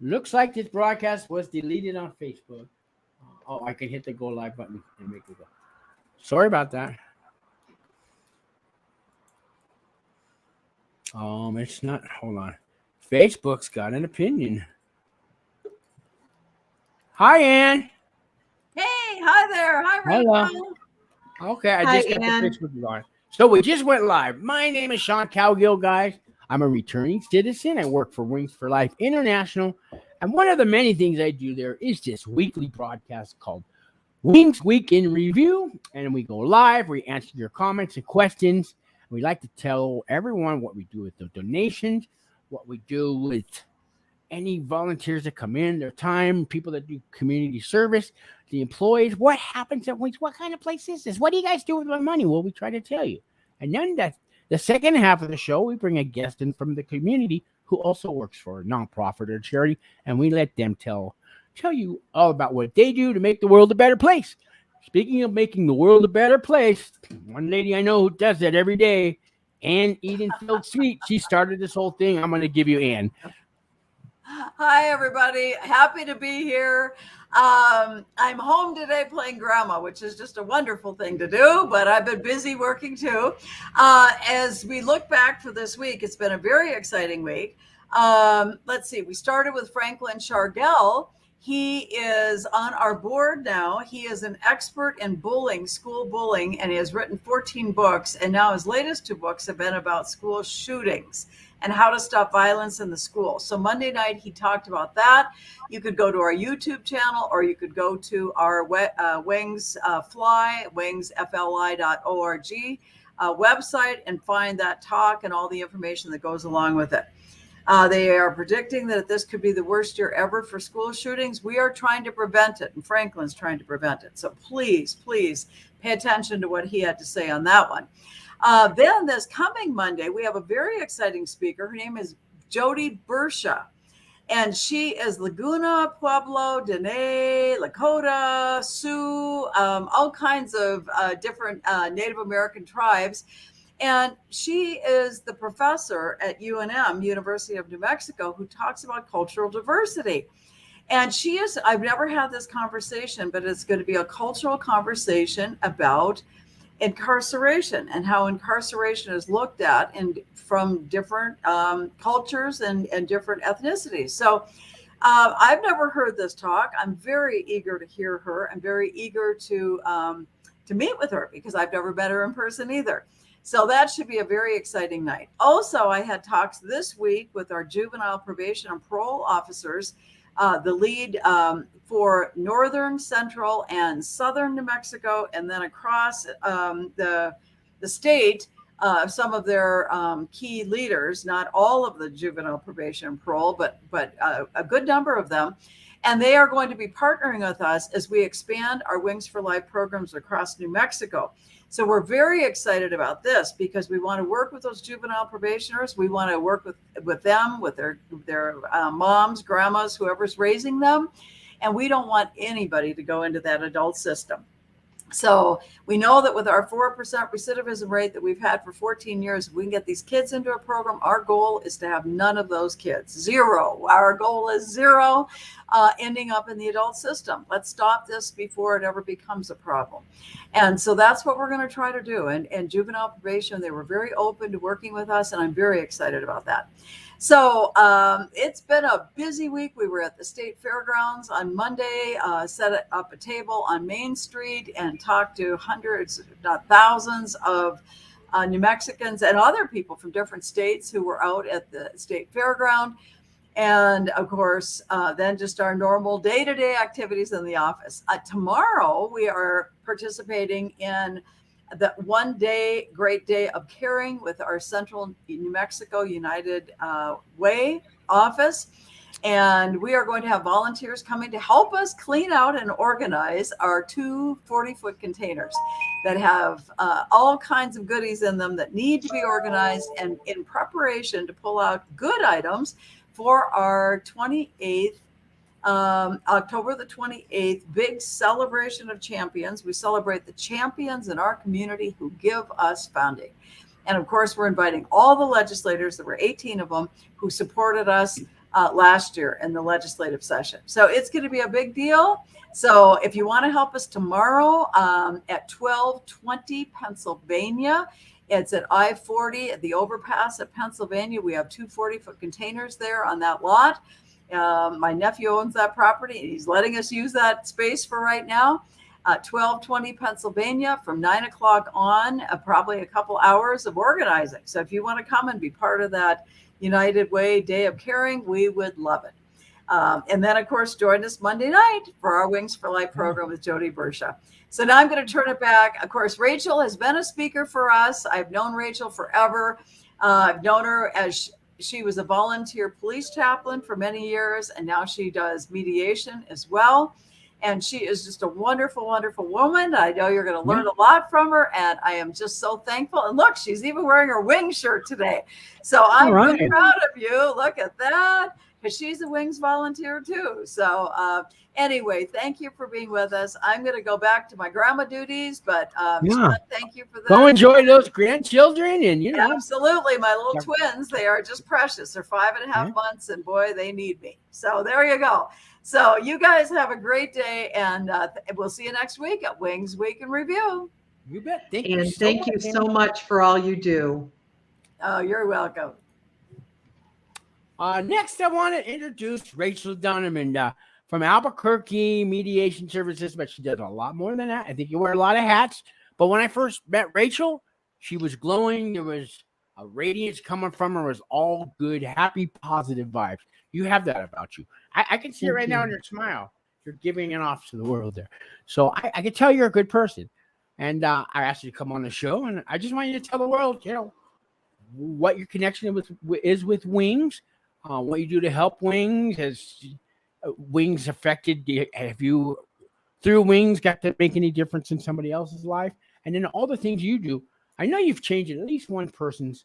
Looks like this broadcast was deleted on Facebook. Oh, I can hit the go live button and make it go. Sorry about that. It's not. Hold on. Facebook's got an opinion. Hi, Ann. Hey, hi there. Hi, Hello. Rachel. Okay, I Hi, just got Ann. the Facebook on. So we just went live. My name is Sean Cowgill, guys. I'm a returning citizen. I work for Wings for Life International. And one of the many things I do there is this weekly broadcast called Wings Week in Review. And we go live. We answer your comments and questions. We like to tell everyone what we do with the donations, what we do with any volunteers that come in, their time, people that do community service, the employees, what happens at Wings, what kind of place is this? What do you guys do with my money? Well, we try to tell you. And then the second half of the show, we bring a guest in from the community who also works for a nonprofit or charity, and we let them tell you all about what they do to make the world a better place. Speaking of making the world a better place, one lady I know who does that every day, Ann Edenfield Sweet, she started this whole thing. I'm going to give you Ann. Hi, everybody. Happy to be here. I'm home today playing grandma, which is just a wonderful thing to do, but I've been busy working too. As we look back for this week, it's been a very exciting week. Let's see. We started with Franklin Chargel. He is on our board now. He is an expert in bullying, school bullying, and he has written 14 books. And now his latest 2 books have been about school shootings and how to stop violence in the school. So Monday night, he talked about that. You could go to our YouTube channel, or you could go to our Wings Fly, wingsfli.org website and find that talk and all the information that goes along with it. They are predicting that this could be the worst year ever for school shootings. We are trying to prevent it, and Franklin's trying to prevent it. So please, please pay attention to what he had to say on that one. Then this coming Monday, we have a very exciting speaker. Her name is Jody Bersha, and she is Laguna, Pueblo, Dene, Lakota, Sioux, all kinds of different Native American tribes. And she is the professor at UNM, University of New Mexico, who talks about cultural diversity. And she is, I've never had this conversation, but it's going to be a cultural conversation about incarceration and how incarceration is looked at from different cultures and different ethnicities. So I've never heard this talk. I'm very eager to hear her. I'm very eager to meet with her because I've never met her in person either. So that should be a very exciting night. Also, I had talks this week with our juvenile probation and parole officers, the lead for northern, central, and southern New Mexico, and then across the state, some of their key leaders, not all of the juvenile probation and parole, but a good number of them. And they are going to be partnering with us as we expand our Wings for Life programs across New Mexico. So we're very excited about this because we want to work with those juvenile probationers. We want to work with them, with their moms, grandmas, whoever's raising them. And we don't want anybody to go into that adult system. So we know that with our 4% recidivism rate that we've had for 14 years, if we can get these kids into a program, our goal is to have none of those kids. 0. Our goal is 0 ending up in the adult system. Let's stop this before it ever becomes a problem. And so that's what we're going to try to do. And juvenile probation, they were very open to working with us, and I'm very excited about that. So it's been a busy week. We were at the state fairgrounds on Monday, set up a table on Main Street and talked to hundreds, if not thousands, of New Mexicans and other people from different states who were out at the state fairground. And of course, then just our normal day-to-day activities in the office. Tomorrow, we are participating in the 1 day, great day of caring with our Central New Mexico United Way office. And we are going to have volunteers coming to help us clean out and organize our 2 40-foot containers that have all kinds of goodies in them that need to be organized and in preparation to pull out good items for our 28th October the 28th, big celebration of champions. We celebrate the champions in our community who give us funding. And of course, we're inviting all the legislators, there were 18 of them, who supported us last year in the legislative session. So it's going to be a big deal. So if you want to help us tomorrow at 1220 Pennsylvania, it's at I-40 at the overpass at Pennsylvania. We have 2 40-foot containers there on that lot. My nephew owns that property, and he's letting us use that space for right now. 1220 Pennsylvania from 9 o'clock on, probably a couple hours of organizing. So if you want to come and be part of that United Way Day of Caring, we would love it. And then, of course, join us Monday night for our Wings for Life program with Jody Bersha. So now I'm going to turn it back. Of course, Rachel has been a speaker for us. I've known Rachel forever. I've known her as she was a volunteer police chaplain for many years, and now she does mediation as well. And she is just a wonderful, wonderful woman. I know you're going to learn a lot from her, and I am just so thankful. And look, she's even wearing her wing shirt today. So I'm really proud of you. Look at that, because she's a Wings volunteer too. So anyway, thank you for being with us. I'm going to go back to my grandma duties, but Sean, thank you for that. Go enjoy those grandchildren, and absolutely, my little twins. They are just precious. They're 5.5 months, and boy, they need me. So there you go. So you guys have a great day, and we'll see you next week at Wings Week in Review. You bet. Thank you so much for all you do. Oh, you're welcome. Next, I want to introduce Rachel Donovan from Albuquerque Mediation Services, but she does a lot more than that. I think you wear a lot of hats. But when I first met Rachel, she was glowing. There was a radiance coming from her. It was all good, happy, positive vibes. You have that about you. I can see it right now in your smile. You're giving it off to the world there. So I can tell you're a good person. And I asked you to come on the show, and I just want you to tell the world, what your connection is with Wings, what you do to help Wings. Has Wings affected? Have you, through Wings, got to make any difference in somebody else's life? And then all the things you do, I know you've changed at least one person's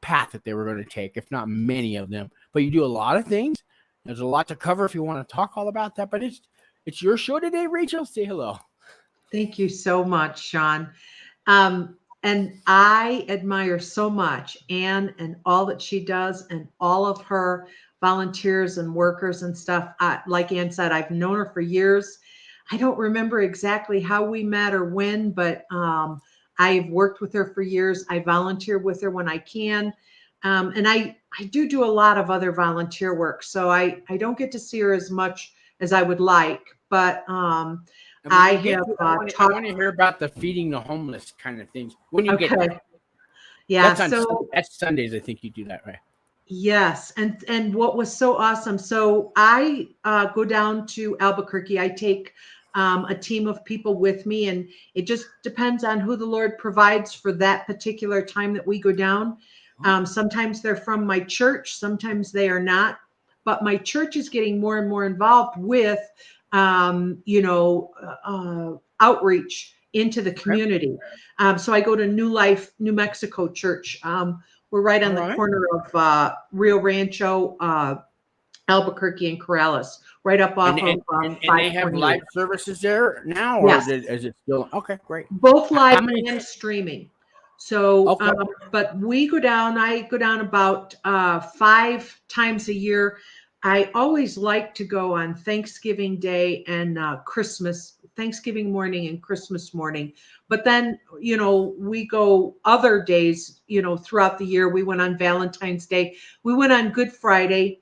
path that they were going to take, if not many of them. But you do a lot of things. There's a lot to cover if you want to talk all about that. But it's your show today, Rachel. Say hello. Thank you so much, Sean. And I admire so much Anne and all that she does, and all of her volunteers and workers and stuff. Like Anne said, I've known her for years. I don't remember exactly how we met or when, but I've worked with her for years. I volunteer with her when I can. And I do a lot of other volunteer work. So I don't get to see her as much as I would like, but I want to hear about the feeding the homeless kind of things when you get there. Yeah. That's Sundays. I think you do that, right? Yes. And what was so awesome. So I go down to Albuquerque. I take a team of people with me, and it just depends on who the Lord provides for that particular time that we go down. Sometimes they're from my church, sometimes they are not, but my church is getting more and more involved with, outreach into the community. So I go to New Life, New Mexico Church. We're right on the corner of Rio Rancho, Albuquerque, and Corrales, right up off of and they have live services there now, or yes. is it still? Okay, great. Both live and streaming. So, but we go down, I go down about 5 times a year. I always like to go on Thanksgiving Day and Thanksgiving morning and Christmas morning. But then, we go other days, throughout the year. We went on Valentine's Day. We went on Good Friday.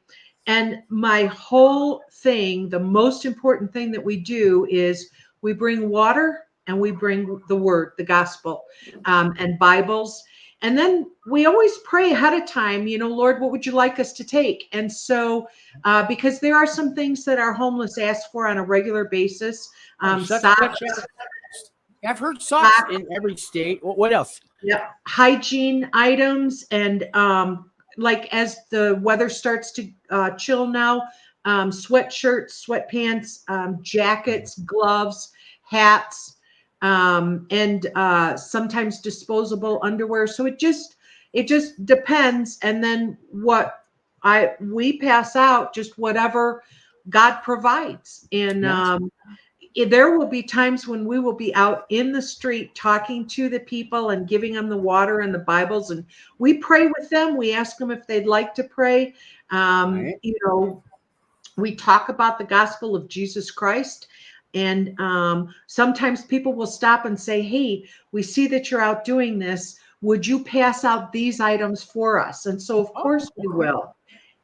And my whole thing, the most important thing that we do is we bring water, and we bring the word, the gospel, and Bibles. And then we always pray ahead of time, Lord, what would you like us to take? And so, because there are some things that our homeless ask for on a regular basis. Socks. I've heard socks in every state. What else? Yeah. Hygiene items. And like as the weather starts to chill now, sweatshirts, sweatpants, jackets, gloves, hats, and sometimes disposable underwear. So it just depends. And then we pass out just whatever God provides. And there will be times when we will be out in the street talking to the people and giving them the water and the Bibles, and we pray with them. We ask them if they'd like to pray. Right. You know, we talk about the gospel of Jesus Christ. And sometimes people will stop and say, hey, we see that you're out doing this. Would you pass out these items for us? And so, of course, we will.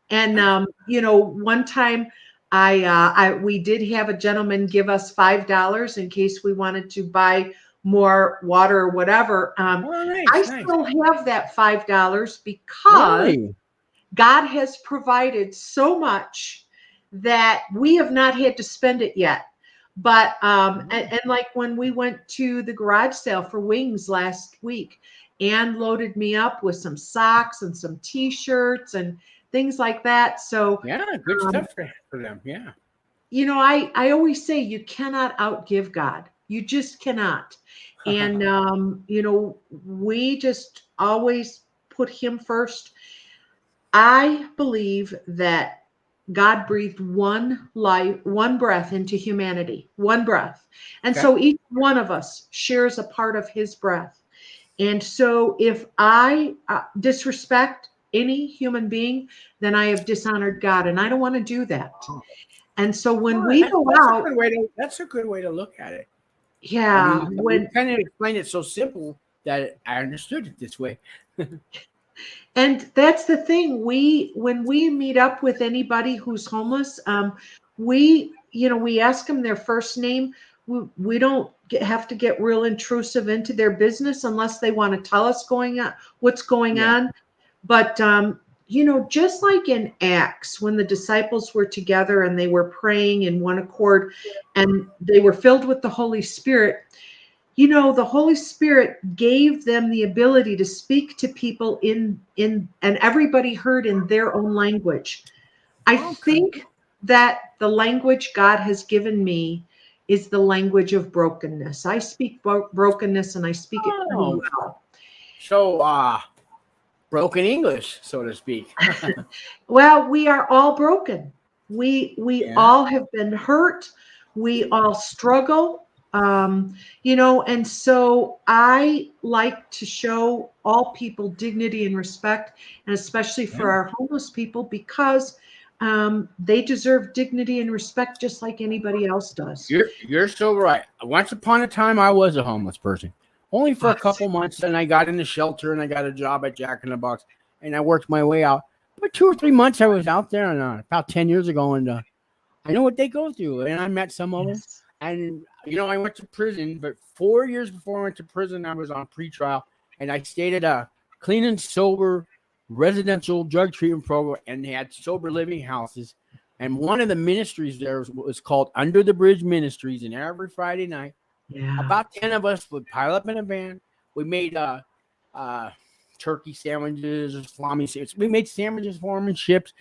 And, you know, one time we did have a gentleman give us $5 in case we wanted to buy more water or whatever. I still have that $5 because God has provided so much that we have not had to spend it yet. But and like when we went to the garage sale for wings last week, Ann loaded me up with some socks and some T-shirts and things like that. So yeah, good stuff for them. Yeah. You know, I always say you cannot outgive God. You just cannot. And you know, we just always put him first. I believe that God breathed one breath into humanity, one breath. And so each one of us shares a part of his breath. And so if I disrespect any human being, then I have dishonored God, and I don't want to do that. And so when we go out, that's a good way to look at it. Yeah. I mean, you kind of explain it so simple that I understood it this way. And that's the thing. When we meet up with anybody who's homeless, we ask them their first name. We don't have to get real intrusive into their business unless they want to tell us what's going on. But you know, just like in Acts, when the disciples were together and they were praying in one accord, and they were filled with the Holy Spirit. You know, the Holy Spirit gave them the ability to speak to people and everybody heard in their own language. I think that the language God has given me is the language of brokenness. I speak brokenness, and I speak it pretty well. So, broken English, so to speak. Well, we are all broken. We all have been hurt. We all struggle. You know, and so I like to show all people dignity and respect, and especially for our homeless people, because they deserve dignity and respect just like anybody else does. You're so right. Once upon a time, I was a homeless person, only for a couple months. Then I got in the shelter and I got a job at Jack in the Box, and I worked my way out. But 2 or 3 months I was out there, and about 10 years ago, and I know what they go through, and I met some of them. And, you know, I went to prison, but 4 years before I went to prison, I was on pretrial, and I stayed at a clean and sober residential drug treatment program, and they had sober living houses. And one of the ministries there was called Under the Bridge Ministries, and every Friday night, about 10 of us would pile up in a van. We made turkey sandwiches, salami sandwiches. We made sandwiches for them and chips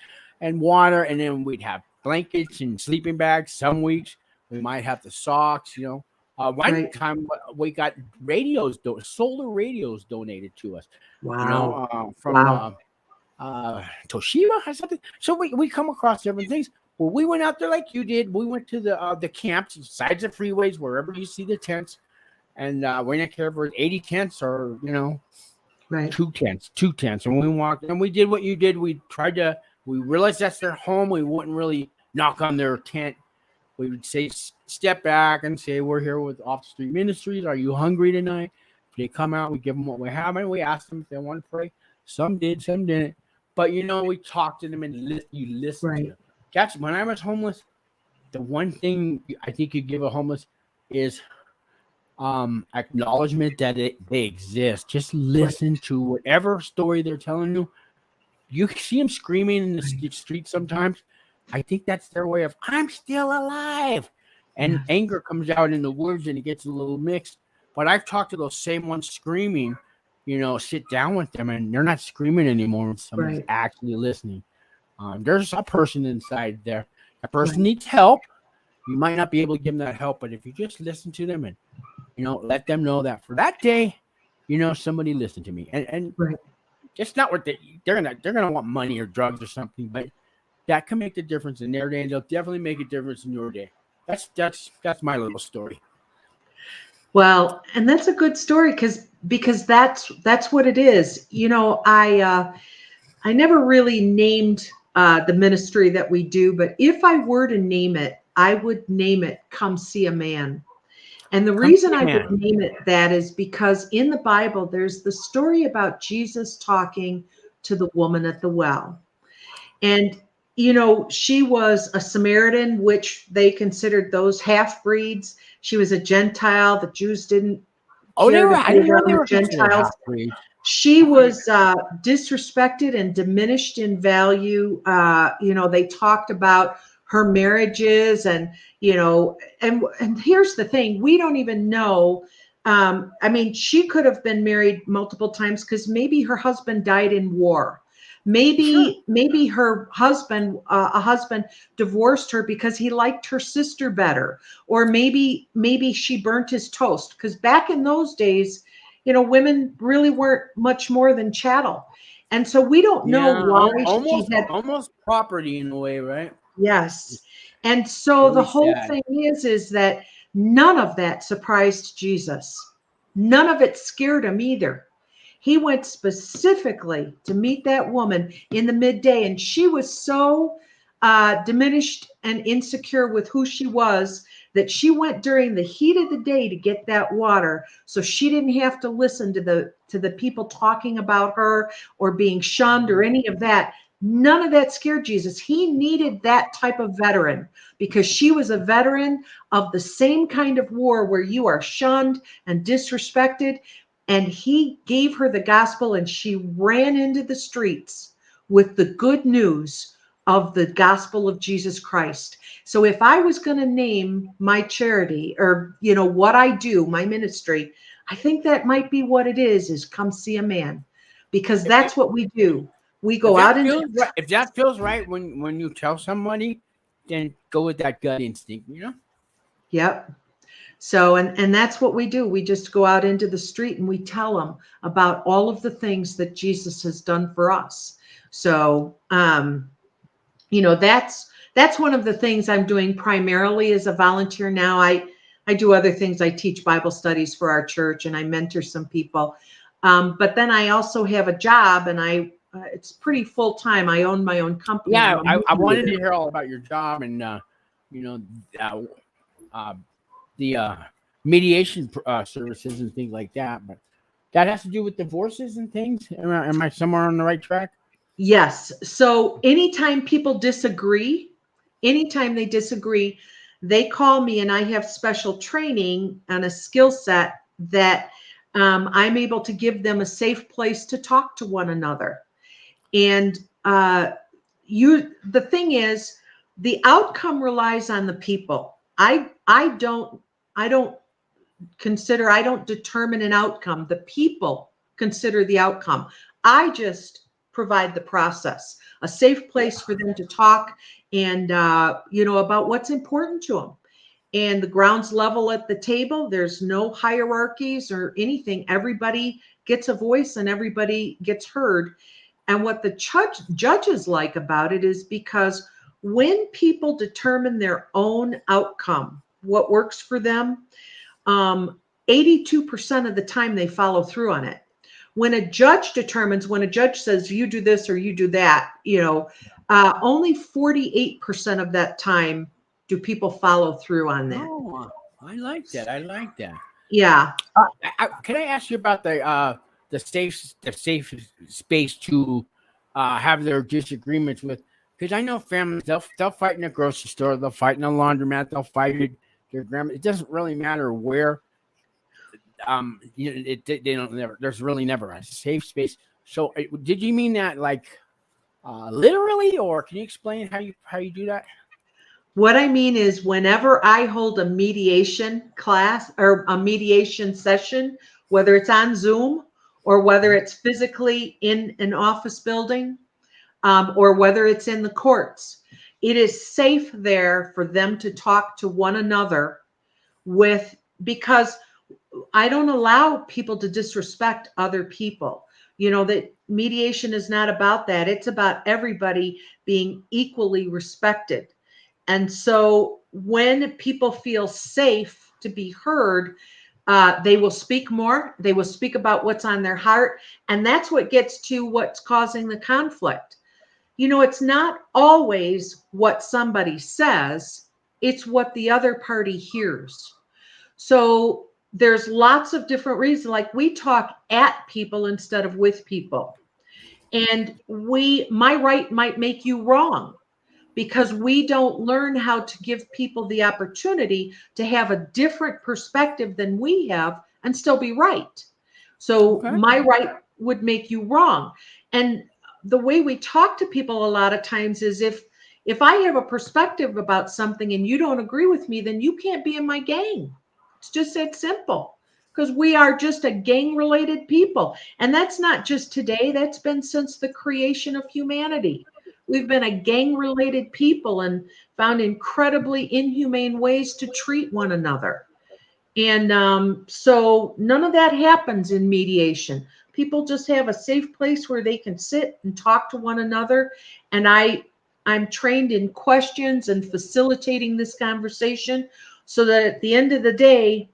and water, and then we'd have blankets and sleeping bags some weeks. We might have the socks, you know. One time we got radios, solar radios donated to us. Wow. You know, from Toshiba or something. So we come across different things. Well, we went out there like you did. We went to the camps, sides of freeways, wherever you see the tents. And we didn't care if it was 80 tents or, you know, two tents. And we walked, and we did what you did. We realized that's their home. We wouldn't really knock on their tent. We would say, step back and say, we're here with Off the Street Ministries. Are you hungry tonight? If they come out, we give them what we have. And we asked them if they want to pray. Some did, some didn't. But, you know, we talked to them and you listen to them. That's when I was homeless. The one thing I think you give a homeless is acknowledgement that they exist. Just listen to whatever story they're telling you. You see them screaming in the street sometimes. I think that's their way of, I'm still alive. And anger comes out in the words and it gets a little mixed. But I've talked to those same ones screaming, you know, sit down with them and they're not screaming anymore when someone's actually listening. There's a person inside there. That person needs help. You might not be able to give them that help, but if you just listen to them and, you know, let them know that for that day, you know, somebody listened to me. And just not what they're gonna want money or drugs or something, but that can make the difference in their day, and they'll definitely make a difference in your day. That's my little story. Well, and that's a good story because that's what it is. I never really named the ministry that we do, but if I were to name it, I would name it "Come See a Man." And the reason I would name it that is because in the Bible, there's the story about Jesus talking to the woman at the well. And, she was a Samaritan, which they considered those half-breeds. She was a Gentile. The Jews didn't care to I be didn't know around they the were considered Gentiles. half-breed. She was disrespected and diminished in value. They talked about her marriages and here's the thing. We don't even know. She could have been married multiple times because maybe her husband died in war. Maybe her husband, a husband divorced her because he liked her sister better. Or maybe she burnt his toast, because back in those days, women really weren't much more than chattel. And so we don't know why she had almost property in a way, right? Yes. And so Really the whole sad. thing is that none of that surprised Jesus. None of it scared him either. He went specifically to meet that woman in the midday, and she was so diminished and insecure with who she was that she went during the heat of the day to get that water, so she didn't have to listen to the people talking about her or being shunned or any of that. None of that scared Jesus. He needed that type of veteran because she was a veteran of the same kind of war where you are shunned and disrespected. And he gave her the gospel, and she ran into the streets with the good news of the gospel of Jesus Christ. So if I was going to name my charity or, what I do, my ministry, I think that might be what it is Come See a Man, because that's what we do. We go out and if that feels right when you tell somebody, then go with that gut instinct, Yep. So, and that's what we do. We just go out into the street and we tell them about all of the things that Jesus has done for us. So, that's one of the things I'm doing primarily as a volunteer now. I do other things. I teach Bible studies for our church and I mentor some people. But then I also have a job, and it's pretty full time. I own my own company. Yeah, I wanted to hear all about your job and the mediation services and things like that. But that has to do with divorces and things. Am I somewhere on the right track? Yes. So anytime people disagree, they call me, and I have special training and a skill set that I'm able to give them a safe place to talk to one another. And the thing is, the outcome relies on the people. I don't determine an outcome. The people consider the outcome. I just provide the process, a safe place for them to talk and about what's important to them. And the ground's level at the table. There's no hierarchies or anything. Everybody gets a voice and everybody gets heard. And what the judges like about it is because when people determine their own outcome, what works for them, 82% of the time they follow through on it. When a judge says you do this or you do that, only 48% of that time do people follow through on that. Oh, I like that. Yeah. Can I ask you about the safe space to have their disagreements with? Because I know families, they'll fight in a grocery store, they'll fight in a laundromat, they'll fight at their grandma. It doesn't really matter where. There's really never a safe space. So, did you mean that literally, or can you explain how you do that? What I mean is, whenever I hold a mediation class or a mediation session, whether it's on Zoom or whether it's physically in an office building, or whether it's in the courts, it is safe there for them to talk to one another because I don't allow people to disrespect other people. That mediation is not about that. It's about everybody being equally respected. And so when people feel safe to be heard, they will speak more. They will speak about what's on their heart. And that's what gets to what's causing the conflict. It's not always what somebody says, it's what the other party hears. So there's lots of different reasons. Like, we talk at people instead of with people. And my right might make you wrong, because we don't learn how to give people the opportunity to have a different perspective than we have and still be right. So my right would make you wrong. And the way we talk to people a lot of times is, if I have a perspective about something and you don't agree with me, then you can't be in my gang. It's just that simple, because we are just a gang-related people. And that's not just today. That's been since the creation of humanity. We've been a gang-related people and found incredibly inhumane ways to treat one another. And so none of that happens in mediation. People just have a safe place where they can sit and talk to one another. And I'm trained in questions and facilitating this conversation, so that at the end of the day,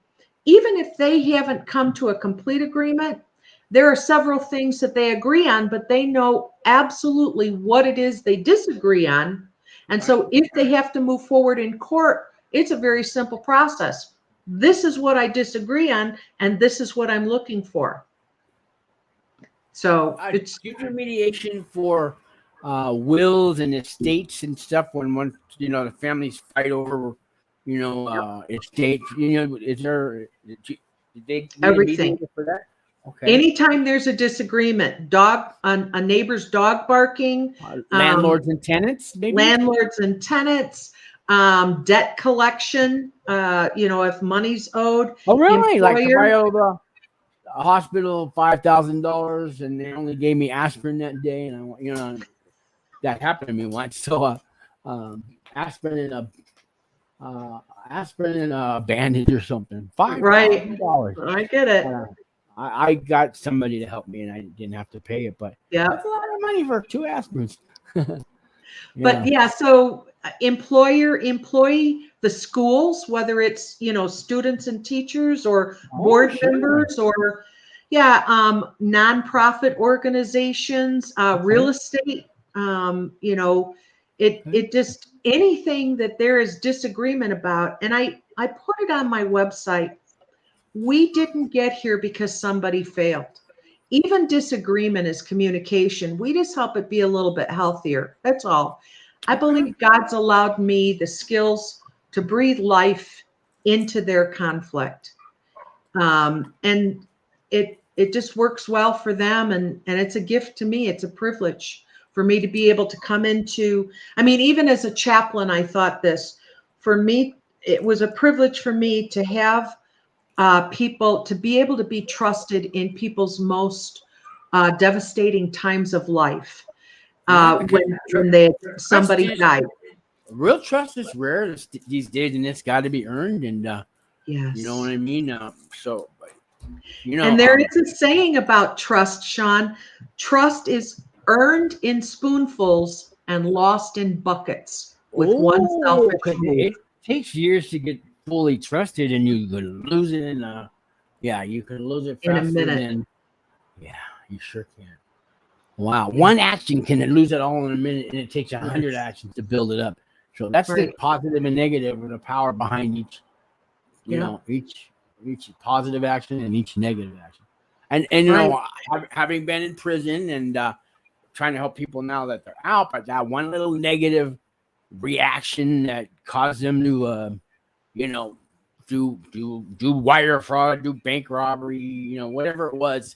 even if they haven't come to a complete agreement, there are several things that they agree on, but they know absolutely what it is they disagree on. And so if they have to move forward in court, it's a very simple process. This is what I disagree on, and this is what I'm looking for. So it's future mediation for wills and estates and stuff, when the families fight over estates. Is there, did they everything for that? Okay. Anytime there's a disagreement, a neighbor's dog barking, landlords and tenants, maybe? Landlords and tenants, debt collection, if money's owed. Oh, really? Employer, like, if I owed a hospital $5,000 and they only gave me aspirin that day, and that happened to me once. So aspirin and a bandage or something. $5,000. Right. I get it. I got somebody to help me, and I didn't have to pay it, but that's a lot of money for 2 aspirins. But so employer, employee, the schools, whether it's students and teachers, or board members, or nonprofit organizations, real estate, it just, anything that there is disagreement about. And I put it on my website. We didn't get here because somebody failed. Even disagreement is communication. We just help it be a little bit healthier. That's all. I believe God's allowed me the skills to breathe life into their conflict. And it just works well for them. And it's a gift to me. It's a privilege for me to be able to come into, even as a chaplain, I thought this, for me, it was a privilege for me to have people, to be able to be trusted in people's most devastating times of life, when somebody died. Real trust is rare these days, and it's got to be earned. And yes, you know what I mean. And there is a saying about trust, Sean. Trust is earned in spoonfuls and lost in buckets with one selfish move. It takes years to get fully trusted, and you could lose it you can lose it in a minute. You sure can. Wow, one action can lose it all in a minute, and it takes 100 actions to build it up. So that's the positive and negative, with the power behind each positive action and each negative action. And having been in prison and trying to help people now that they're out, but that one little negative reaction that caused them to do wire fraud, do bank robbery, whatever it was,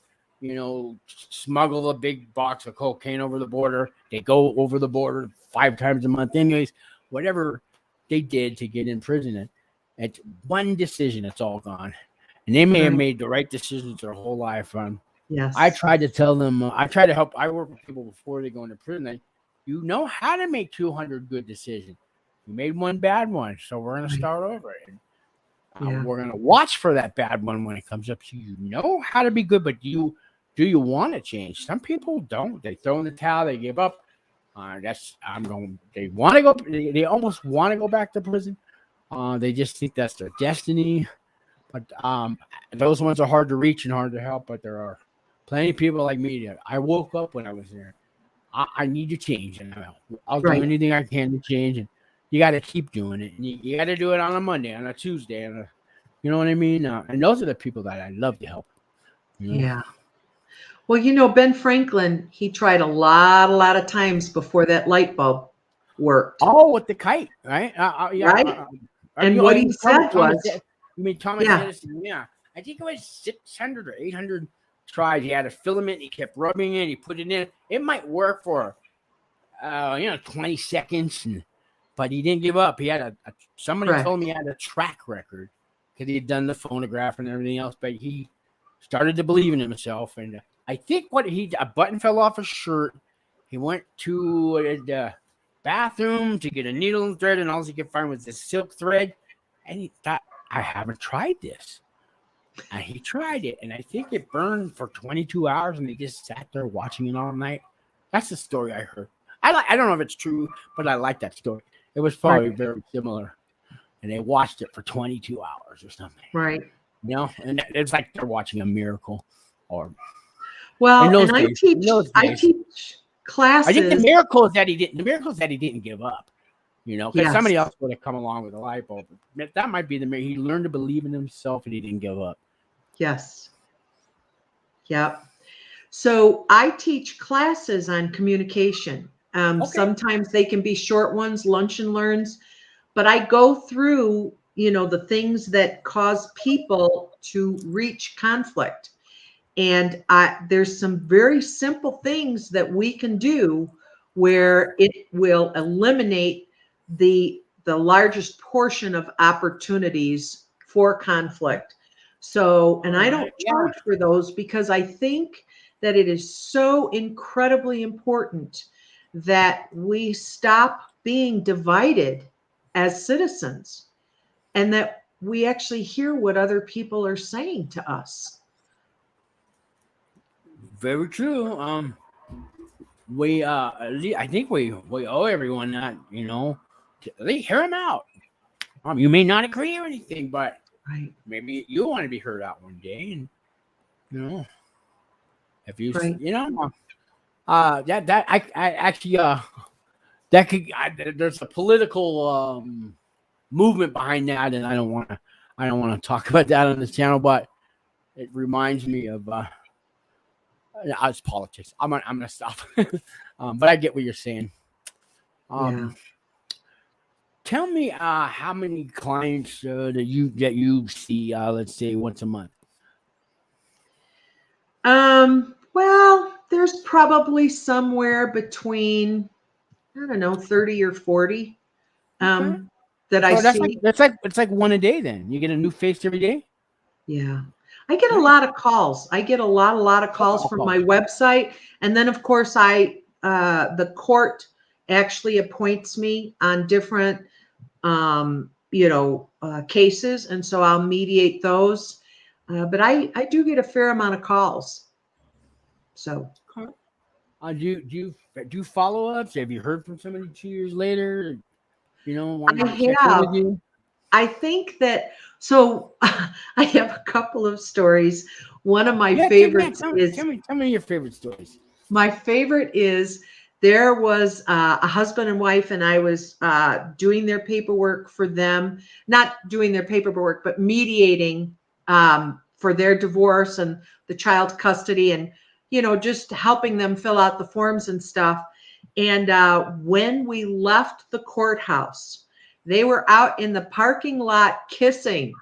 smuggle a big box of cocaine over the border. They go over the border 5 times a month anyways, whatever they did to get in prison. It's one decision, it's all gone. And they may have made the right decisions their whole life. Yes. I tried to tell them, I try to help. I work with people before they go into prison. You know how to make 200 good decisions. You made one bad one, so we're going to start over. We're going to watch for that bad one when it comes up. So you know how to be good, but do you want to change? Some people don't. They throw in the towel. They give up. They want to go. They almost want to go back to prison, They just think that's their destiny. But those ones are hard to reach and hard to help. But there are plenty of people like me that I woke up when I was there. I need to change, and I'll do anything I can to change. And you got to keep doing it. And you got to do it on a Monday, on a Tuesday, you know what I mean? And those are the people that I love to help. You know? Yeah. Well, Ben Franklin, he tried a lot of times before that light bulb worked. Oh, with the kite, right? Yeah. Right. And what he said was, you mean Thomas Edison? Yeah. I think it was 600 or 800 tries. He had a filament. He kept rubbing it. He put it in. It might work for, 20 seconds, but he didn't give up. He had somebody told me he had a track record because he had done the phonograph and everything else, but he started to believe in himself. And I think a button fell off his shirt. He went to the bathroom to get a needle and thread, and all he could find was this silk thread. And he thought, I haven't tried this. And he tried it, and I think it burned for 22 hours, and they just sat there watching it all night. That's the story I heard. I don't know if it's true, but I like that story. It was probably very similar. And they watched it for 22 hours or something. Right. And it's like they're watching a miracle. I teach classes. I think the miracle is that he didn't give up. Because somebody else would have come along with a light bulb. That might be the miracle. He learned to believe in himself and he didn't give up. Yes. Yep. So I teach classes on communication. Sometimes they can be short ones, lunch and learns, but I go through, the things that cause people to reach conflict. And there's some very simple things that we can do where it will eliminate the largest portion of opportunities for conflict. So, and I don't charge for those because I think that it is so incredibly important that we stop being divided as citizens and that we actually hear what other people are saying to us. Very true. I think we owe everyone that, they hear them out. You may not agree or anything, but maybe you want to be heard out one day, and if you there's a political movement behind that, and I don't want to talk about that on this channel, but it reminds me of it's politics. I'm gonna stop. But I get what you're saying. Tell me how many clients that you see, let's say once a month. Well, there's probably somewhere between 30 or 40 that I see. It's like one a day. Then you get a new face every day. Yeah. I get a lot of calls. I get a lot of calls from my website. And then of course the court actually appoints me on different, cases. And so I'll mediate those. But I do get a fair amount of calls. So. Do you follow-ups? Have you heard from somebody 2 years later? I have. I think that, so I have a couple of stories. One of my favorites is. Tell me your favorite stories. My favorite is there was a husband and wife, and I was doing their paperwork for them, not doing their paperwork, but mediating for their divorce and the child custody and, just helping them fill out the forms and stuff. And when we left the courthouse, they were out in the parking lot kissing.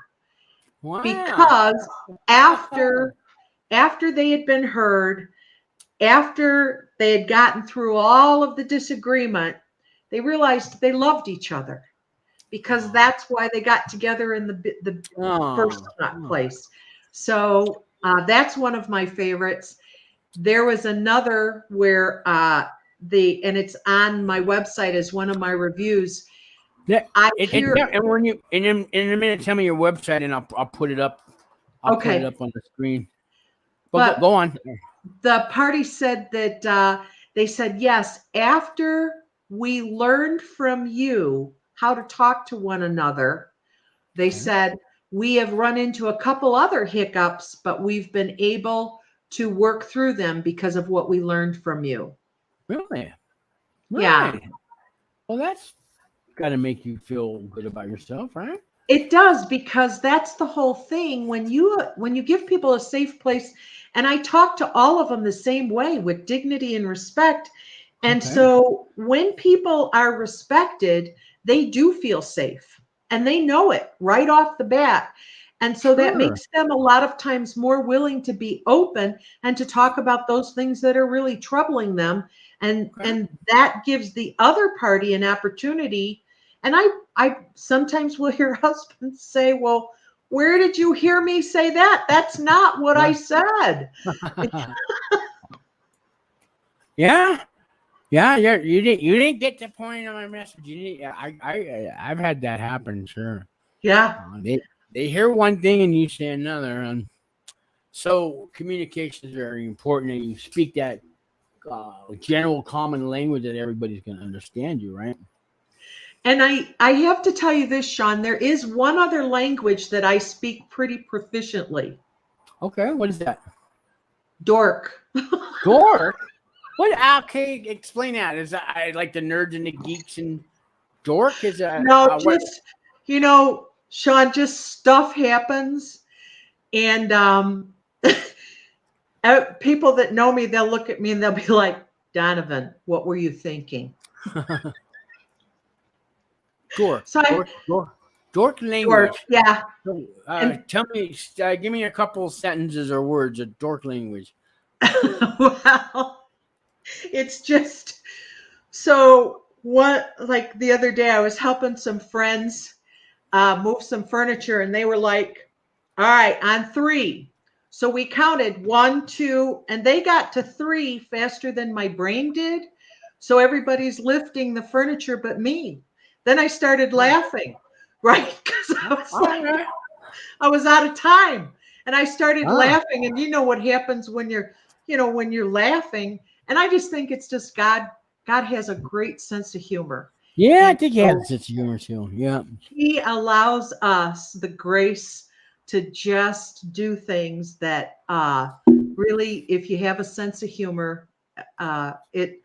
Wow. Because after they had been heard, after they had gotten through all of the disagreement, they realized they loved each other, because that's why they got together in the first place. So that's one of my favorites. There was another where and it's on my website as one of my reviews. Yeah, and when you in a minute, tell me your website, and I'll put it up. I'll put it up on the screen. But go on. The party said that they said, yes, after we learned from you how to talk to one another, They said, we have run into a couple other hiccups, but we've been able to work through them because of what we learned from you. Really? Yeah. Right. Well, that's got to make you feel good about yourself, right? It does, because that's the whole thing. When you give people a safe place, and I talk to all of them the same way with dignity and respect. And so when people are respected, they do feel safe, and they know it right off the bat. And so that makes them a lot of times more willing to be open and to talk about those things that are really troubling them. And that gives the other party an opportunity. And I sometimes will hear husbands say, well, where did you hear me say that? That's not what I said. Yeah. You didn't get the point of my message. I've had that happen, sure. Yeah. They hear one thing and you say another. And so communication is very important, and you speak that general common language that everybody's going to understand you, right? And I have to tell you this, Sean, there is one other language that I speak pretty proficiently. Okay, what is that? Dork. Dork? What? Okay, explain that. Is that like the nerds and the geeks and dork? Is that no? Just Sean, just stuff happens, and people that know me, they'll look at me and they'll be like, Donovan, what were you thinking? Dork. So Dork language. Dork, yeah. Tell me, give me a couple sentences or words of dork language. Well, it's just so like the other day I was helping some friends move some furniture, and they were like, all right, on 3. So we counted 1, 2, and they got to 3 faster than my brain did. So everybody's lifting the furniture but me. Then I started laughing, right? Because I was out of time, and I started laughing. And you know what happens when you're laughing. And I just think it's just God has a great sense of humor. Yeah, I think he has a sense of humor too. Yeah. He allows us the grace to just do things that really, if you have a sense of humor, it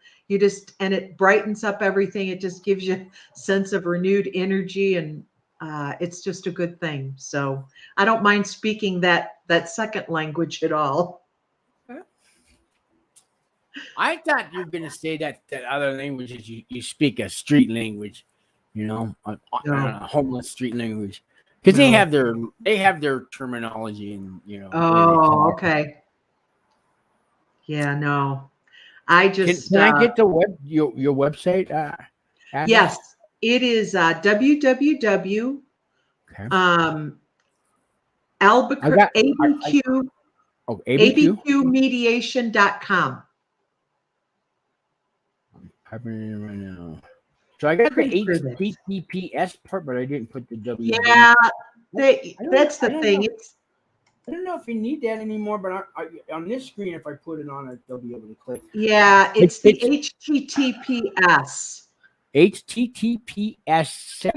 brightens up everything. It just gives you a sense of renewed energy, and it's just a good thing. So I don't mind speaking that second language at all. I thought you were going to say that other language is you speak a street language, a homeless street language, because they have their terminology and Oh, okay. Yeah, no. I just can I get your website? Yes, it is www. Albuquerque ABQmediation.com. Happening right now. So I got the HTTPS part, but I didn't put the W. Yeah, that's the thing. I don't know if you need that anymore, but on this screen, if I put it on, they'll be able to click. Yeah, it's the HTTPS. HTTPS //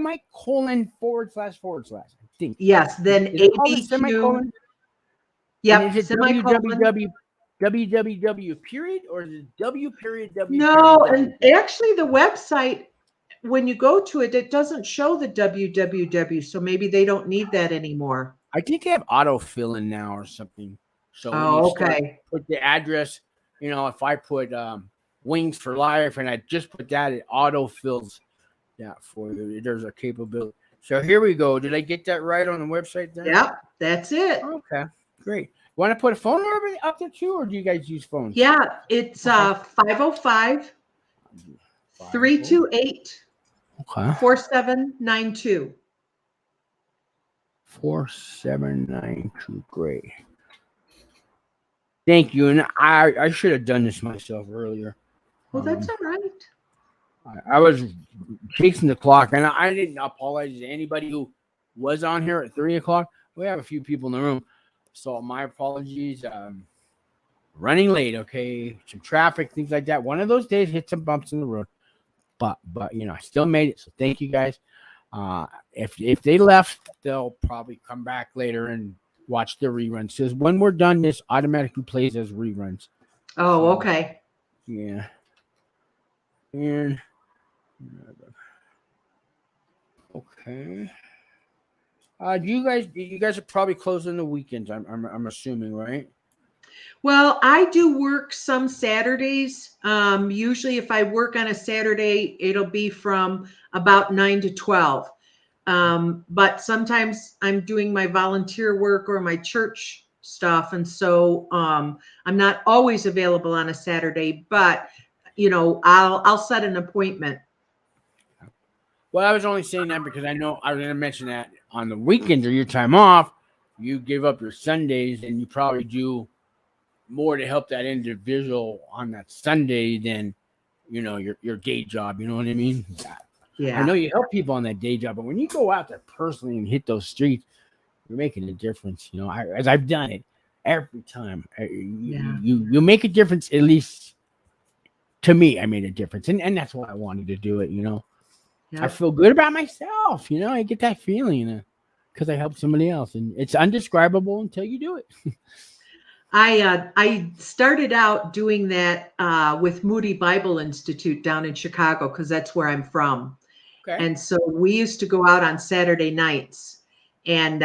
I think. Yes, then ABQ. Yep, is it www period, or is it W period W? No, and actually the website, when you go to it, it doesn't show the www, so maybe they don't need that anymore. I think they have autofill in now or something. So okay. Put the address, if I put Wings for Life and I just put that, it autofills that for you. There's a capability. So here we go. Did I get that right on the website there? Yep, that's it. Okay, great. Want to put a phone number up there too, or do you guys use phones? Yeah, it's 505-328 4792. 4792. Great. Thank you. And I should have done this myself earlier. Well, that's all right. I was chasing the clock, and I didn't apologize to anybody who was on here at 3 o'clock. We have a few people in the room. So my apologies. Running late, okay. Some traffic, things like that. One of those days hit some bumps in the road. But I still made it. So thank you guys. If they left, they'll probably come back later and watch the reruns. Because when we're done, this automatically plays as reruns. Oh, okay. Yeah. And okay. You guys are probably closing the weekends. I'm assuming, right? Well, I do work some Saturdays. Usually if I work on a Saturday, it'll be from about 9 to 12. But sometimes I'm doing my volunteer work or my church stuff. And so I'm not always available on a Saturday, but I'll set an appointment. Well, I was only saying that because I know I was going to mention that on the weekends or your time off, you give up your Sundays and you probably do more to help that individual on that Sunday than, your day job. You know what I mean? Yeah. I know you help people on that day job, but when you go out there personally and hit those streets, you're making a difference. As I've done it every time, you make a difference. At least to me, I made a difference, and that's why I wanted to do it. Yep. I feel good about myself. I get that feeling because I helped somebody else, and it's undescribable until you do it. I started out doing that with Moody Bible Institute down in Chicago because that's where I'm from. Okay. And so we used to go out on Saturday nights and,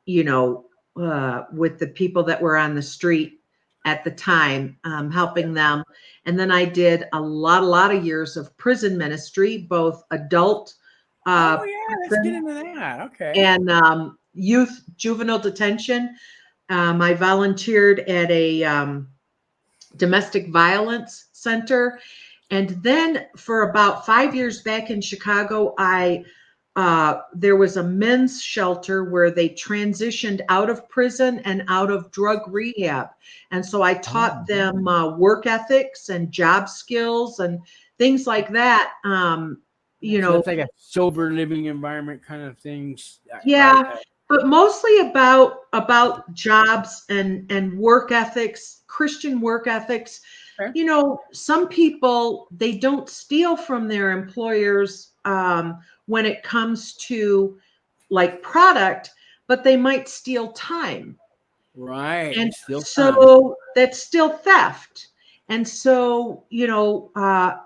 with the people that were on the street at the time, helping them. And then I did a lot of years of prison ministry, both adult. Let's get into that. Okay. And youth juvenile detention. I volunteered at a domestic violence center. And then for about 5 years back in Chicago, there was a men's shelter where they transitioned out of prison and out of drug rehab. And so I taught them work ethics and job skills and things like that. So it's like a sober living environment kind of things. Yeah. Right? But mostly about jobs and work ethics, Christian work ethics. Okay. Some people, they don't steal from their employers when it comes to like product, but they might steal time. Right. And so that's still theft. And so,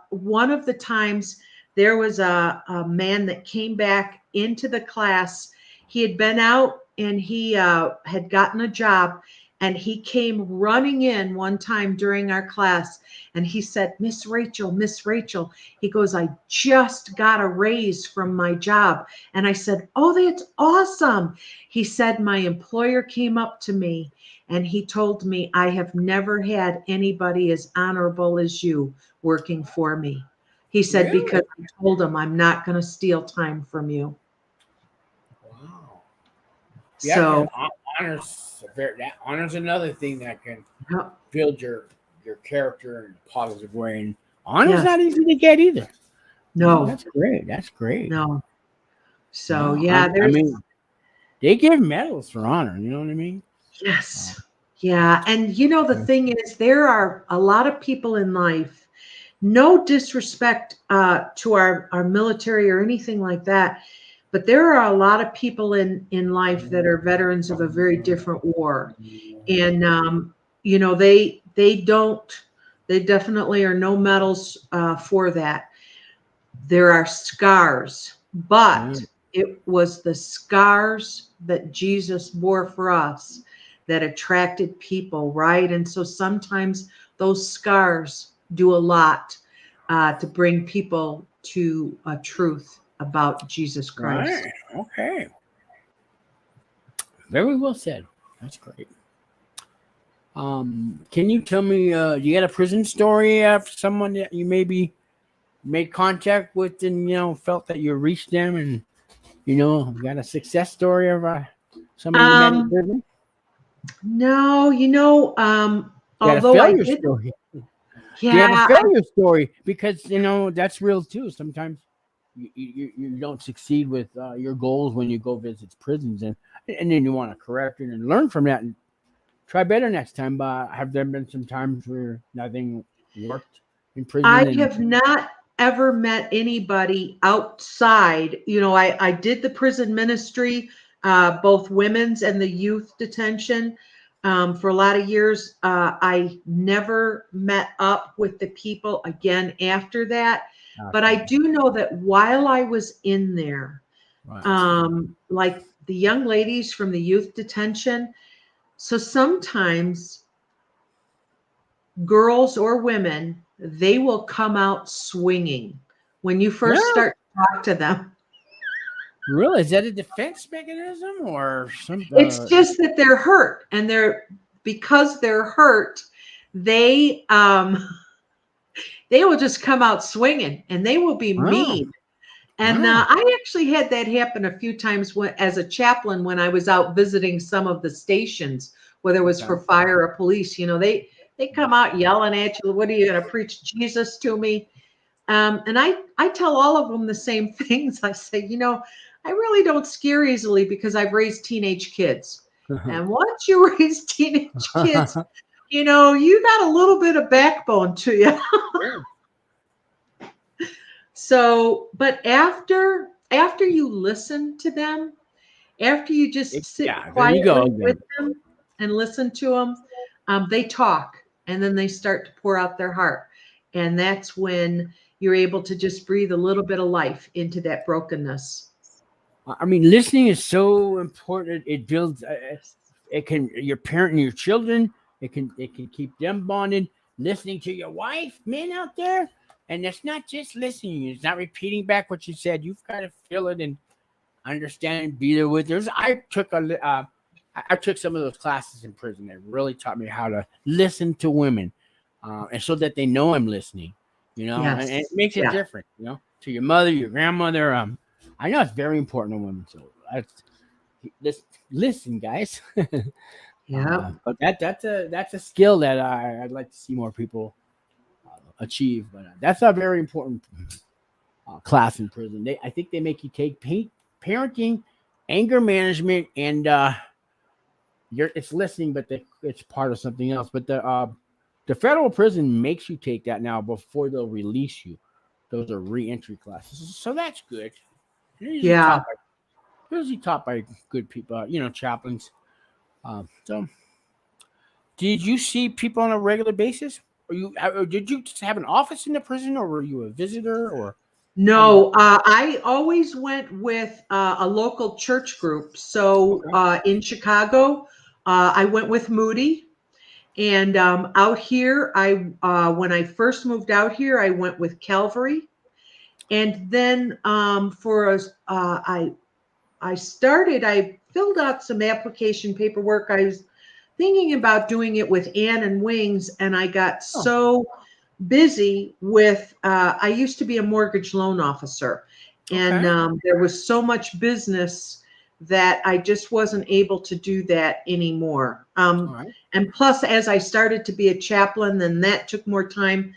one of the times there was a man that came back into the class. He had been out and he had gotten a job, and he came running in one time during our class and he said, Miss Rachel, he goes, I just got a raise from my job. And I said, oh, that's awesome. He said, my employer came up to me and he told me, I have never had anybody as honorable as you working for me. He said, really? Because I told him I'm not going to steal time from you. Wow. Yeah, so honor's another thing that can build your character in a positive way. And honor's not easy to get either. No. That's great. No. So they give medals for honor, you know what I mean? Yes. Yeah. And the thing is, there are a lot of people in life, no disrespect to our military or anything like that, but there are a lot of people in life that are veterans of a very different war. And, they definitely are no medals for that. There are scars, but it was the scars that Jesus bore for us that attracted people, right? And so sometimes those scars do a lot to bring people to a truth about Jesus Christ. Right. Okay. Very well said. That's great. Can you tell me, you got a prison story of someone that you maybe made contact with and, felt that you reached them and, got a success story of somebody you met in prison? No, although I did. Story. Yeah. You have a failure story because, that's real too. Sometimes you don't succeed with your goals when you go visit prisons and then you want to correct it and learn from that and try better next time. But have there been some times where nothing worked in prison? I have not ever met anybody outside. You know, I did the prison ministry, both women's and the youth detention, for a lot of years. I never met up with the people again after that. But I do know that while I was in there, like the young ladies from the youth detention, so sometimes girls or women, they will come out swinging when you first start to talk to them. Really? Is that a defense mechanism or something? It's just that they're hurt, and because they're hurt, they will just come out swinging, and they will be mean. And I actually had that happen a few times as a chaplain when I was out visiting some of the stations, whether it was for fire or police. You know, they come out yelling at you. What are you going to preach Jesus to me? And I tell all of them the same things. I say, you know, I really don't scare easily because I've raised teenage kids. And once you raise teenage kids, you know, you got a little bit of backbone to you. So, but after you listen to them, after you just sit quietly with them and listen to them, they talk, and then they start to pour out their heart. And that's when you're able to just breathe a little bit of life into that brokenness. I mean, listening is so important. It builds, your parent and your children, it can keep them bonded. Listening to your wife, men out there. And it's not just listening. It's not repeating back what you said. You've got to feel it and understand and be there with it. I took some of those classes in prison that really taught me how to listen to women, and so that they know I'm listening. You know, and it makes it different. You know, to your mother, your grandmother. I know it's very important to women. So listen, guys. But that's a skill that I'd like to see more people achieve. But that's a very important class in prison. I think they make you take parenting, anger management, and it's listening, but it's part of something else. But the federal prison makes you take that now before they'll release you. Those are re-entry classes, so that's good. Usually taught by good people, chaplains. So, did you see people on a regular basis? Or did you just have an office in the prison, or were you a visitor? Or no, I always went with a local church group. So in Chicago, I went with Moody, and out here, when I first moved out here, I went with Calvary, and then I filled out some application paperwork. I was thinking about doing it with Ann and Wings, and I got so busy with, I used to be a mortgage loan officer, and there was so much business that I just wasn't able to do that anymore. And plus, as I started to be a chaplain, then that took more time,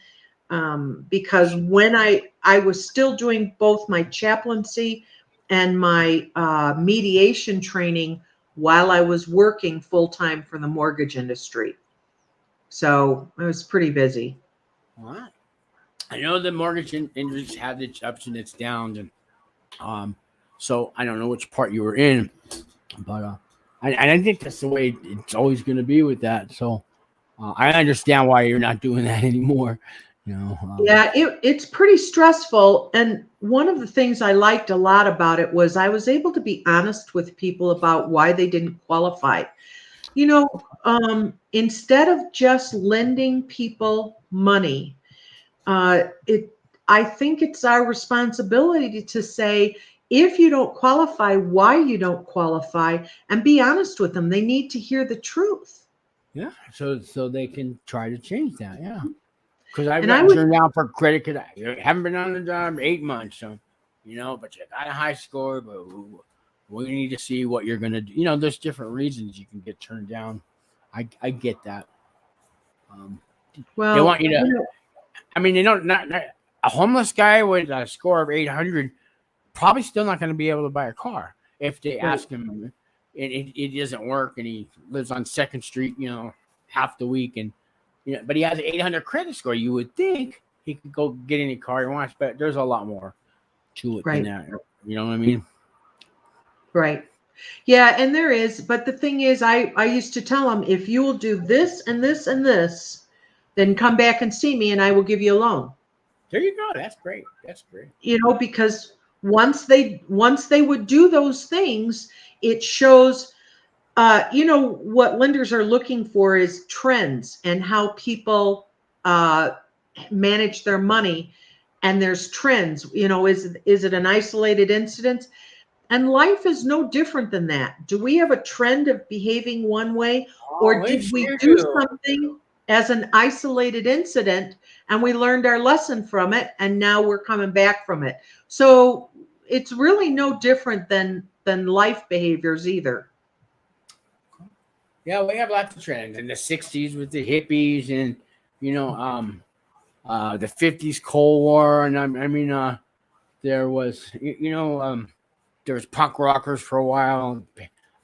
because when I was still doing both my chaplaincy and my mediation training while I was working full-time for the mortgage industry. So I was pretty busy. All right. I know the mortgage industry had its ups and its downs, and so I don't know which part you were in, but I think that's the way it's always going to be with that. So I understand why you're not doing that anymore. It's pretty stressful. And one of the things I liked a lot about it was I was able to be honest with people about why they didn't qualify. Instead of just lending people money, I think it's our responsibility to say, if you don't qualify, why you don't qualify, and be honest with them. They need to hear the truth. Yeah, so they can try to change that. Yeah. Because I've got turned down for credit because I haven't been on the job 8 months. So, but you got a high score, but we need to see what you're going to do. There's different reasons you can get turned down. I get that. They want you to, they don't, not a homeless guy with a score of 800, probably still not going to be able to buy a car if they ask him and it doesn't work and he lives on 2nd Street, half the week. And, but he has an 800 credit score. You would think he could go get any car he wants, but there's a lot more to it than that. You know what I mean? Right. Yeah, and there is, but the thing is, I used to tell them, if you will do this and this and this, then come back and see me and I will give you a loan. There you go. That's great. That's great. You know, because once they would do those things, it shows, you know, what lenders are looking for is trends and how people manage their money. And there's trends, you know, is it an isolated incident? And life is no different than that. Do we have a trend of behaving one way, or did we do something as an isolated incident and we learned our lesson from it and now we're coming back from it? So it's really no different than life behaviors either. Yeah, we have lots of trends in the 60s with the hippies and, you know, the 50s Cold War. And I mean, there was, there was punk rockers for a while,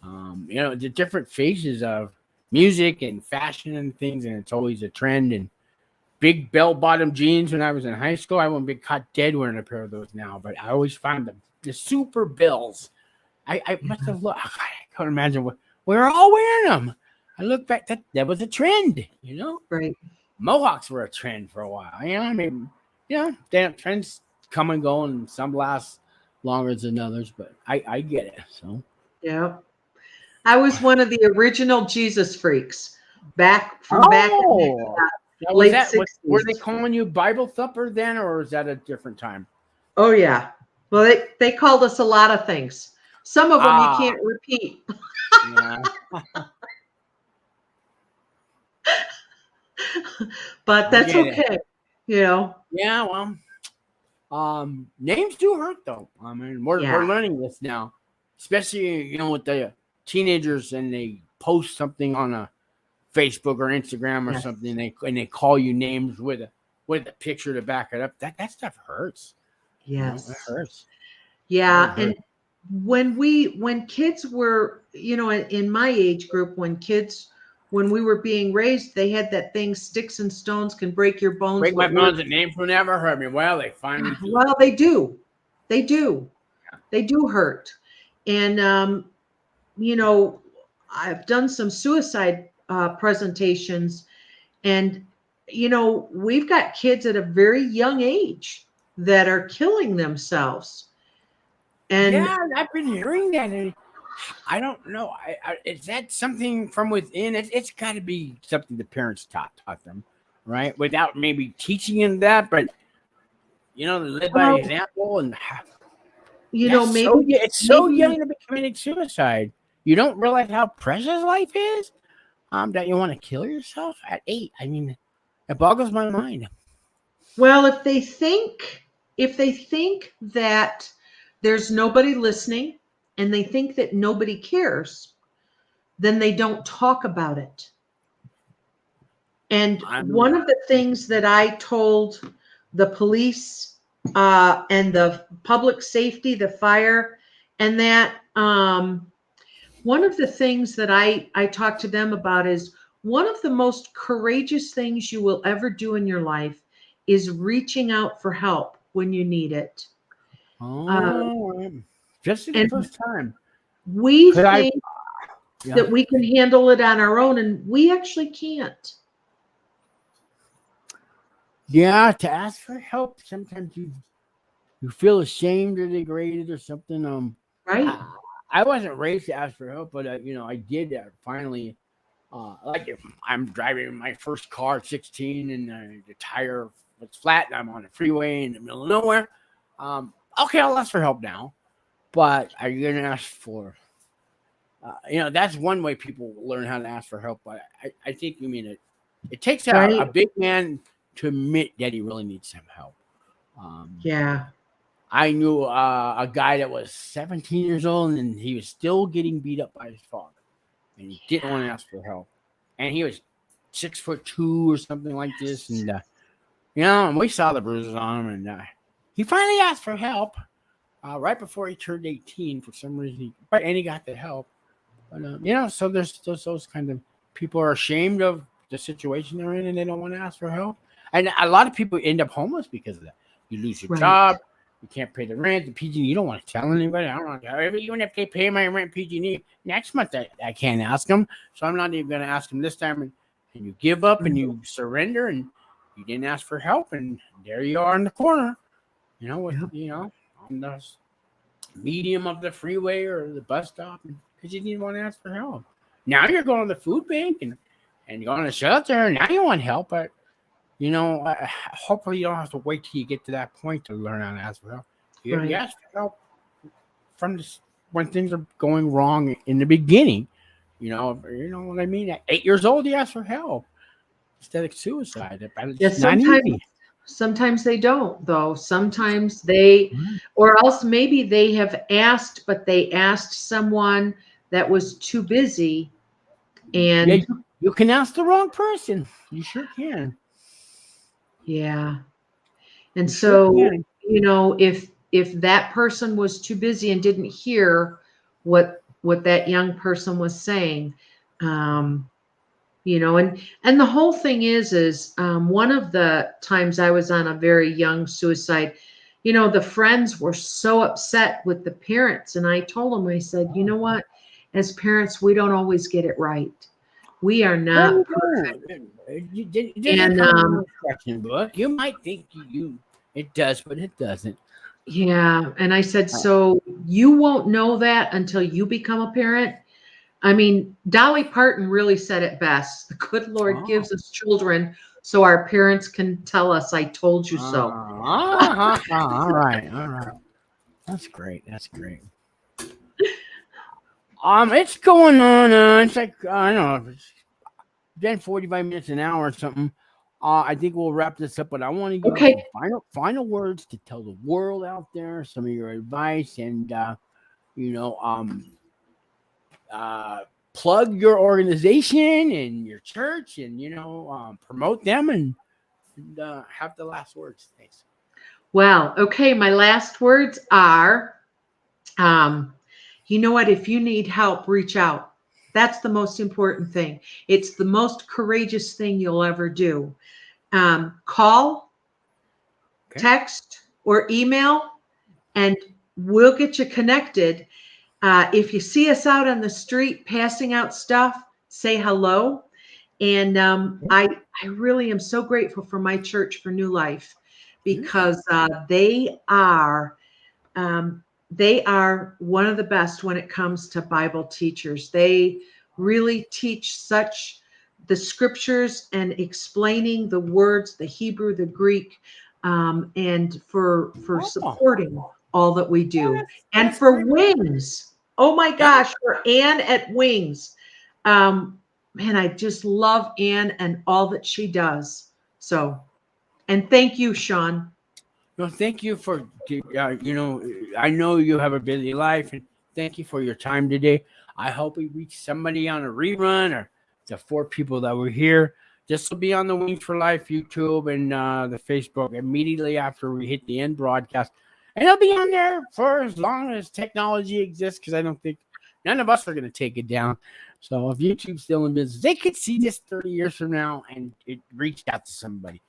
you know, the different phases of music and fashion and things, and it's always a trend. And big bell-bottom jeans when I was in high school, I wouldn't be caught dead wearing a pair of those now, but I always found the super bills. I must have looked, I can't imagine what we were all wearing them. I look back, that was a trend, you know? Right. Mohawks were a trend for a while. You know, I mean, trends come and go, and some last longer than others, but I get it. So yeah, I was one of the original Jesus freaks back in the late 60s. Were they calling you Bible thumper then, or is that a different time? Oh yeah, well they called us a lot of things. Some of them you can't repeat. Yeah. But that's okay, you know. Yeah, well, names do hurt though. I mean, we're learning this now, especially, you know, with the teenagers, and they post something on a Facebook or Instagram or something, and they call you names with a picture to back it up. That stuff hurts. Yes, you know, it hurts. Yeah, and when kids were, you know, in my age group, when we were being raised, they had that thing, sticks and stones can break your bones. Break my bones, and names will never hurt me. Well, they finally do. Well, they do. They do. They do hurt. And, you know, I've done some suicide presentations, and, you know, we've got kids at a very young age that are killing themselves. And yeah, I've been hearing that. I don't know. Is that something from within? It's got to be something the parents taught them, right? Without maybe teaching them that, but, you know, they live by example. And, you know, maybe it's so young to be committing suicide. You don't realize how precious life is, that you want to kill yourself at 8. I mean, it boggles my mind. Well, if they think that there's nobody listening, and they think that nobody cares, then they don't talk about it. And one of the things that I told the police and the public safety, the fire, and that one of the things that I talked to them about is, one of the most courageous things you will ever do in your life is reaching out for help when you need it. Just the first time. We think that we can handle it on our own, and we actually can't. Yeah, to ask for help, sometimes you feel ashamed or degraded or something. Right. I wasn't raised to ask for help, but you know, I did finally. Like if I'm driving my first car at 16 and the tire was flat and I'm on a freeway in the middle of nowhere. Okay, I'll ask for help now. But are you going to ask for, you know, that's one way people learn how to ask for help. But I think, you mean, it takes a big man to admit that he really needs some help. I knew a guy that was 17 years old, and he was still getting beat up by his father. And he didn't want to ask for help. And he was 6'2" or something like this. And, you know, and we saw the bruises on him. And he finally asked for help. Right before he turned 18, for some reason, and he got the help. But you know, so there's those kind of people are ashamed of the situation they're in, and they don't want to ask for help. And a lot of people end up homeless because of that. You lose your job, you can't pay the rent, the PG&E. You don't want to tell anybody. I don't want to. Even if they pay my rent, PG&E next month, I can't ask them. So I'm not even going to ask them this time. And you give up and you surrender, and you didn't ask for help, and there you are in the corner. You know, on the medium of the freeway or the bus stop, because you didn't want to ask for help. Now you're going to the food bank and going to shelter, and now you want help, but hopefully you don't have to wait till you get to that point to learn how to ask for help. You ask for help from when things are going wrong in the beginning. You know what I mean? At 8 years old, you ask for help instead of suicide. Sometimes they don't, though. Sometimes they, or else maybe they have asked, but they asked someone that was too busy. And you can ask the wrong person. You sure can. Yeah. And so, if that person was too busy and didn't hear what that young person was saying, and the whole thing is one of the times I was on a very young suicide, the friends were so upset with the parents. And I told them, I said, you know what, as parents, we don't always get it right. We are not perfect. You might think it does, but it doesn't. Yeah. And I said, so you won't know that until you become a parent. I mean, Dolly Parton really said it best. The good Lord gives us children so our parents can tell us, I told you so. All right. That's great. It's going on. It's like, I don't know, it's been 45 minutes, an hour or something. I think we'll wrap this up, but I want to give you some final words to tell the world out there, some of your advice, and plug your organization and your church, and promote them, and have the last words. Thanks. Well, okay. My last words are, you know what? If you need help, reach out. That's the most important thing. It's the most courageous thing you'll ever do. Call, text, or email, and we'll get you connected. If you see us out on the street passing out stuff, say hello. And I really am so grateful for my church, for New Life, because they are one of the best when it comes to Bible teachers. They really teach the scriptures and explaining the words, the Hebrew, the Greek, and for supporting all that we do. And for Wings, oh my gosh, for Ann at Wings. Man, I just love Ann and all that she does. So, and thank you, Sean. No, thank you for, I know you have a busy life, and thank you for your time today. I hope we reach somebody on a rerun, or the 4 people that were here. This will be on the Wings for Life YouTube and the Facebook immediately after we hit the end broadcast. And it'll be on there for as long as technology exists, because I don't think none of us are going to take it down. So if YouTube's still in business, they could see this 30 years from now and it reached out to somebody.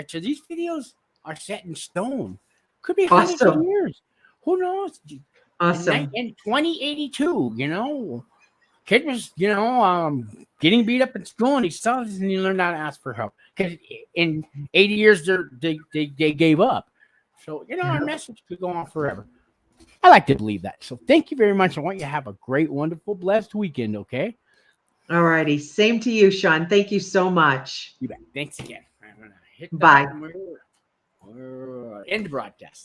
So these videos are set in stone. Could be hundreds of years. Who knows? Awesome. In 2082, kid was, getting beat up in school, and he still doesn't learn how to ask for help. Because in 80 years, they gave up. So, our message could go on forever. I like to believe that. So thank you very much. I want you to have a great, wonderful, blessed weekend, okay? All righty. Same to you, Sean. Thank you so much. You bet. Thanks again. I'm going to hit Bye. End broadcast.